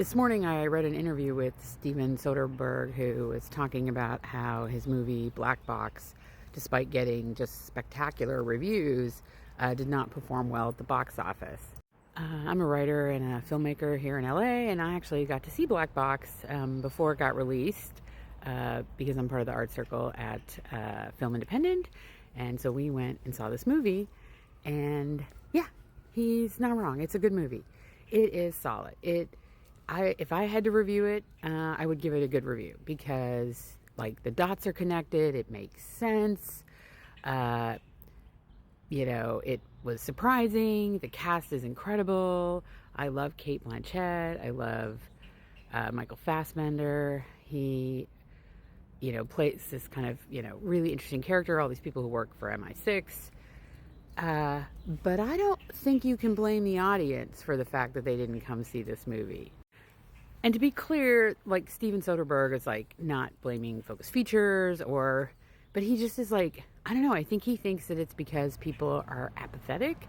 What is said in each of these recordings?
This morning I read an interview with Steven Soderbergh, who was talking about how his movie Black Box, despite getting just spectacular reviews, did not perform well at the box office. I'm a writer and a filmmaker here in LA, and I actually got to see Black Box before it got released because I'm part of the art circle at Film Independent. And so we went and saw this movie, and yeah, he's not wrong. It's a good movie. It is solid. If I had to review it, I would give it a good review because, like, the dots are connected. It makes sense. It was surprising. The cast is incredible. I love Cate Blanchett. I love Michael Fassbender. He, plays this kind of, really interesting character. All these people who work for MI6. But I don't think you can blame the audience for the fact that they didn't come see this movie. And to be clear, like, Steven Soderbergh is, like, not blaming Focus Features but he just is like, I don't know, I think he thinks that it's because people are apathetic.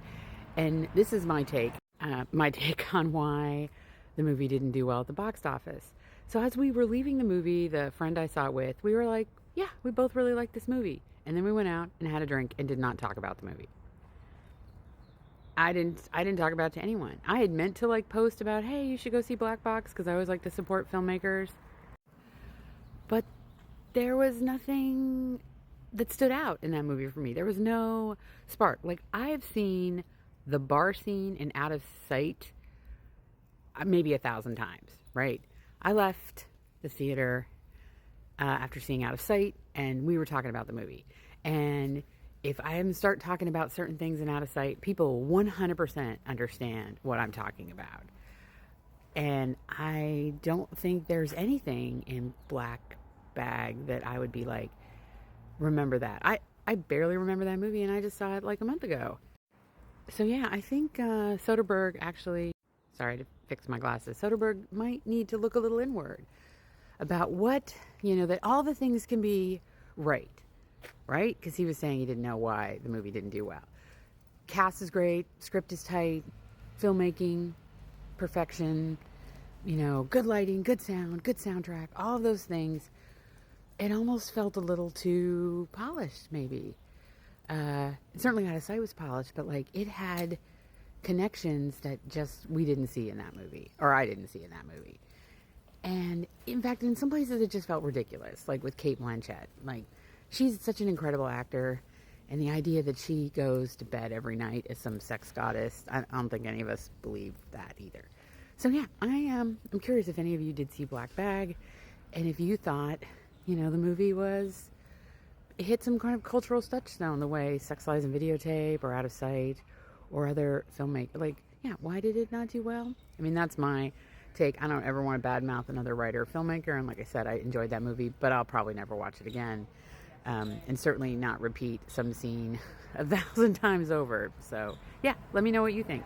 And this is my take on why the movie didn't do well at the box office. So as we were leaving the movie, the friend I saw it with, we were like, yeah, we both really like this movie. And then we went out and had a drink and did not talk about the movie. I didn't talk about it to anyone. I had meant to post about, hey, you should go see Black Box because I always like to support filmmakers. But there was nothing that stood out in that movie for me. There was no spark. Like, I've seen the bar scene in Out of Sight maybe 1,000 times, right? I left the theater after seeing Out of Sight, and we were talking about the movie. And if I start talking about certain things in Out of Sight, people 100% understand what I'm talking about. And I don't think there's anything in Black Bag that I would be like, remember that. I barely remember that movie, and I just saw it like a month ago. So yeah, I think Soderbergh actually, sorry to fix my glasses, Soderbergh might need to look a little inward about what, that all the things can be right? Because he was saying he didn't know why the movie didn't do well. Cast is great, script is tight, filmmaking, perfection, good lighting, good sound, good soundtrack, all of those things. It almost felt a little too polished, maybe. Certainly Out of Sight was polished, but it had connections that just we didn't see in that movie, or I didn't see in that movie. And in fact, in some places it just felt ridiculous, like with Cate Blanchett. She's such an incredible actor, and the idea that she goes to bed every night as some sex goddess, I don't think any of us believe that either. So yeah, I'm curious if any of you did see Black Bag, and if you thought, the movie hit some kind of cultural touchstone the way Sex, Lies, and Videotape or Out of Sight or other filmmakers. Why did it not do well? I mean, that's my take. I don't ever want to badmouth another writer or filmmaker, and like I said, I enjoyed that movie, but I'll probably never watch it again. And certainly not repeat some scene 1,000 times over. So, yeah, let me know what you think.